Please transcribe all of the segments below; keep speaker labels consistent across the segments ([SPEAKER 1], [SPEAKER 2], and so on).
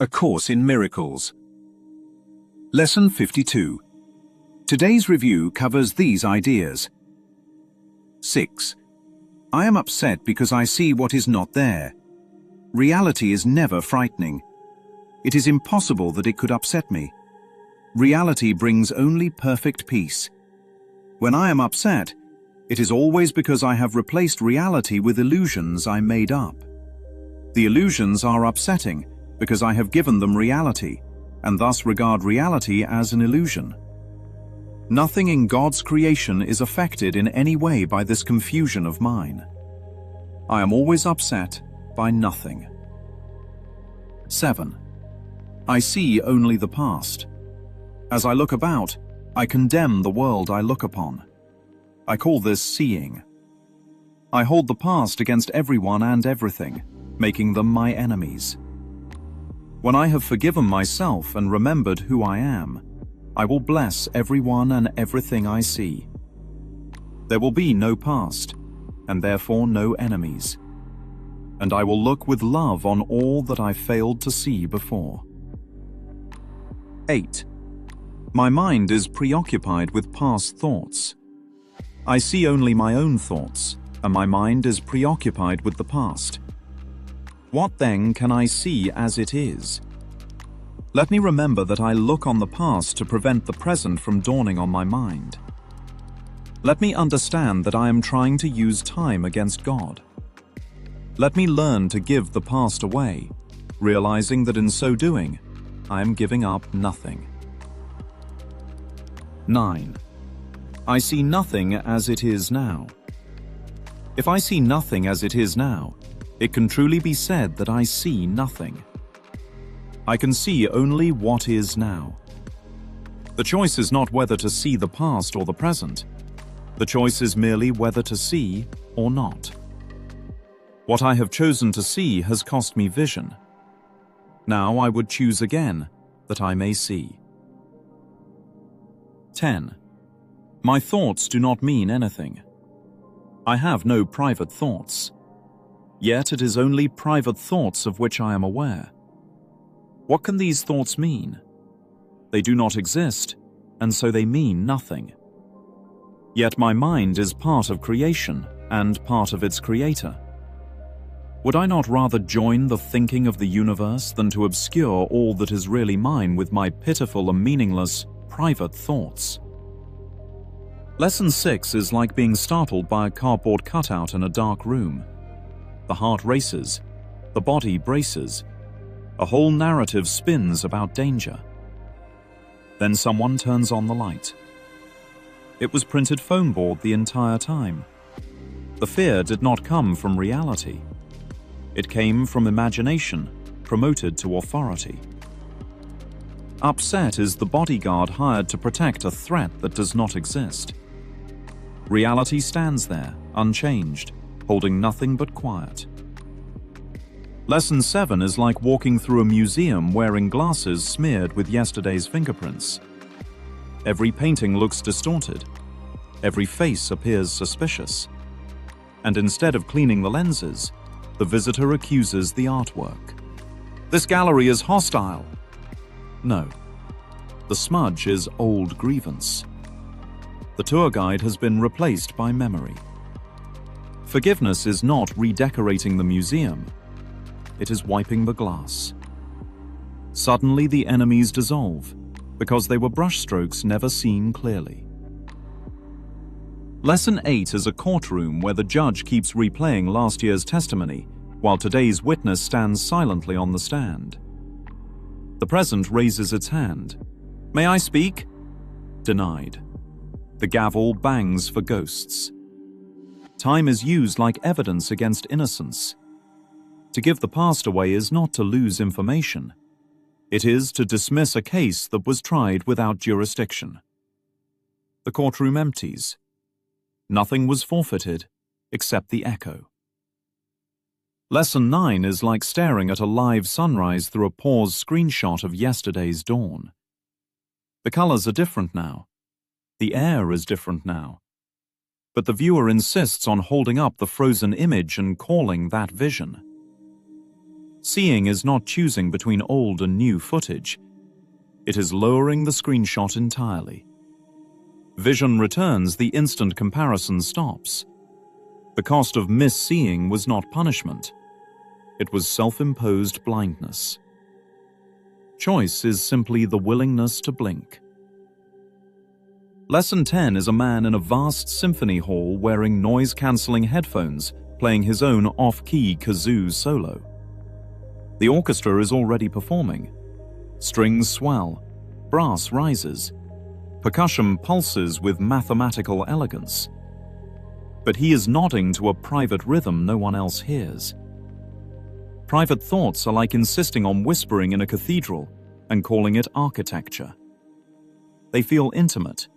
[SPEAKER 1] A Course in Miracles. Lesson 52. Today's review covers these ideas. 6. I am upset because I see what is not there. Reality is never frightening. It is impossible that it could upset me. Reality brings only perfect peace. When I am upset, it is always because I have replaced reality with illusions I made up. The illusions are upsetting because I have given them reality, and thus regard reality as an illusion. Nothing in God's creation is affected in any way by this confusion of mine. I am always upset by nothing. 7. I see only the past. As I look about, I condemn the world I look upon. I call this seeing. I hold the past against everyone and everything, making them my enemies. When I have forgiven myself and remembered who I am, I will bless everyone and everything I see. There will be no past, and therefore no enemies. And I will look with love on all that I failed to see before. 8. My mind is preoccupied with past thoughts. I see only my own thoughts, and my mind is preoccupied with the past. What then can I see as it is? Let me remember that I look on the past to prevent the present from dawning on my mind. Let me understand that I am trying to use time against God. Let me learn to give the past away, realizing that in so doing, I am giving up nothing. 9. I see nothing as it is now. If I see nothing as it is now, it can truly be said that I see nothing. I can see only what is now. The choice is not whether to see the past or the present. The choice is merely whether to see or not. What I have chosen to see has cost me vision. Now I would choose again that I may see. 10. My thoughts do not mean anything. I have no private thoughts. Yet it is only private thoughts of which I am aware. What can these thoughts mean? They do not exist, and so they mean nothing. Yet my mind is part of creation and part of its creator. Would I not rather join the thinking of the universe than to obscure all that is really mine with my pitiful and meaningless private thoughts? Lesson 6 is like being startled by a cardboard cutout in a dark room. The heart races, the body braces, a whole narrative spins about danger. Then someone turns on the light. It was printed foam board the entire time. The fear did not come from reality. It came from imagination, promoted to authority. Upset is the bodyguard hired to protect a threat that does not exist. Reality stands there, unchanged, holding nothing but quiet. Lesson 7 is like walking through a museum wearing glasses smeared with yesterday's fingerprints. Every painting looks distorted. Every face appears suspicious. And instead of cleaning the lenses, the visitor accuses the artwork. This gallery is hostile. No. The smudge is old grievance. The tour guide has been replaced by memory. Forgiveness is not redecorating the museum. It is wiping the glass. Suddenly the enemies dissolve, because they were brushstrokes never seen clearly. Lesson 8 is a courtroom where the judge keeps replaying last year's testimony, while today's witness stands silently on the stand. The present raises its hand. May I speak? Denied. The gavel bangs for ghosts. Time is used like evidence against innocence. To give the past away is not to lose information. It is to dismiss a case that was tried without jurisdiction. The courtroom empties. Nothing was forfeited except the echo. Lesson 9 is like staring at a live sunrise through a paused screenshot of yesterday's dawn. The colors are different now. The air is different now. But the viewer insists on holding up the frozen image and calling that vision.
[SPEAKER 2] Seeing is not choosing between old and new footage. It is lowering the screenshot entirely. Vision returns the instant comparison stops. The cost of misseeing was not punishment. It was self-imposed blindness. Choice is simply the willingness to blink. Lesson 10 is a man in a vast symphony hall wearing noise-cancelling headphones, playing his own off-key kazoo solo. The orchestra is already performing. Strings swell, brass rises, percussion pulses with mathematical elegance. But he is nodding to a private rhythm no one else hears. Private thoughts are like insisting on whispering in a cathedral and calling it architecture. They feel intimate.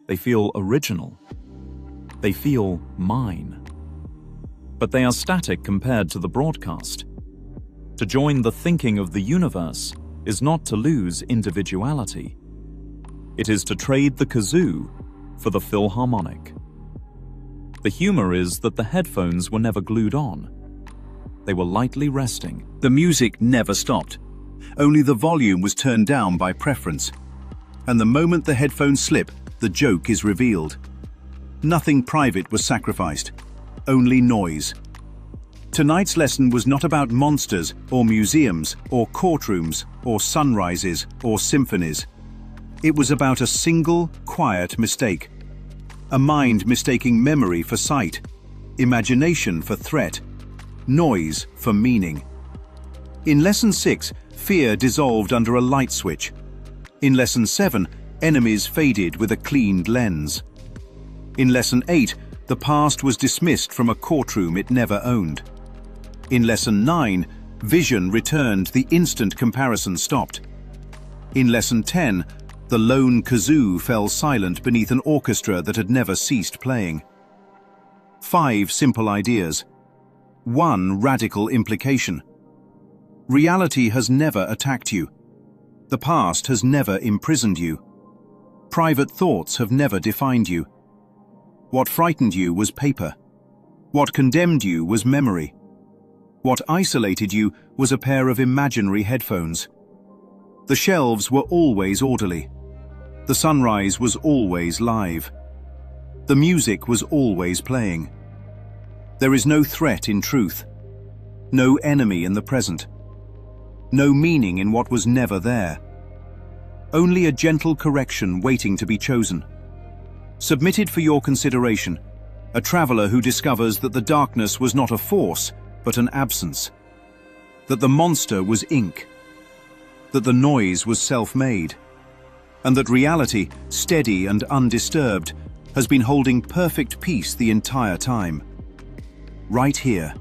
[SPEAKER 2] They feel original. They feel mine. But they are static compared to the broadcast. To join the thinking of the universe is not to lose individuality. It is to trade the kazoo for the philharmonic. The humor is that the headphones were never glued on. They were lightly resting.
[SPEAKER 1] The music never stopped. Only the volume was turned down by preference. And the moment the headphones slip, the joke is revealed. Nothing private was sacrificed, only noise. Tonight's lesson was not about monsters or museums or courtrooms or sunrises or symphonies. It was about a single, quiet mistake. A mind mistaking memory for sight, imagination for threat, noise for meaning. In Lesson 6, fear dissolved under a light switch. In Lesson 7, enemies faded with a cleaned lens. In Lesson 8, the past was dismissed from a courtroom it never owned. In Lesson 9, vision returned the instant comparison stopped. In Lesson 10, the lone kazoo fell silent beneath an orchestra that had never ceased playing. 5 simple ideas. 1 radical implication. Reality has never attacked you. The past has never imprisoned you. Private thoughts have never defined you. What frightened you was paper. What condemned you was memory. What isolated you was a pair of imaginary headphones. The shelves were always orderly. The sunrise was always live. The music was always playing. There is no threat in truth. No enemy in the present. No meaning in what was never there. Only a gentle correction waiting to be chosen. Submitted for your consideration, a traveler who discovers that the darkness was not a force, but an absence. That the monster was ink. That the noise was self-made. And that reality, steady and undisturbed, has been holding perfect peace the entire time. Right here,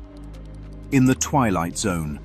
[SPEAKER 1] in the twilight zone.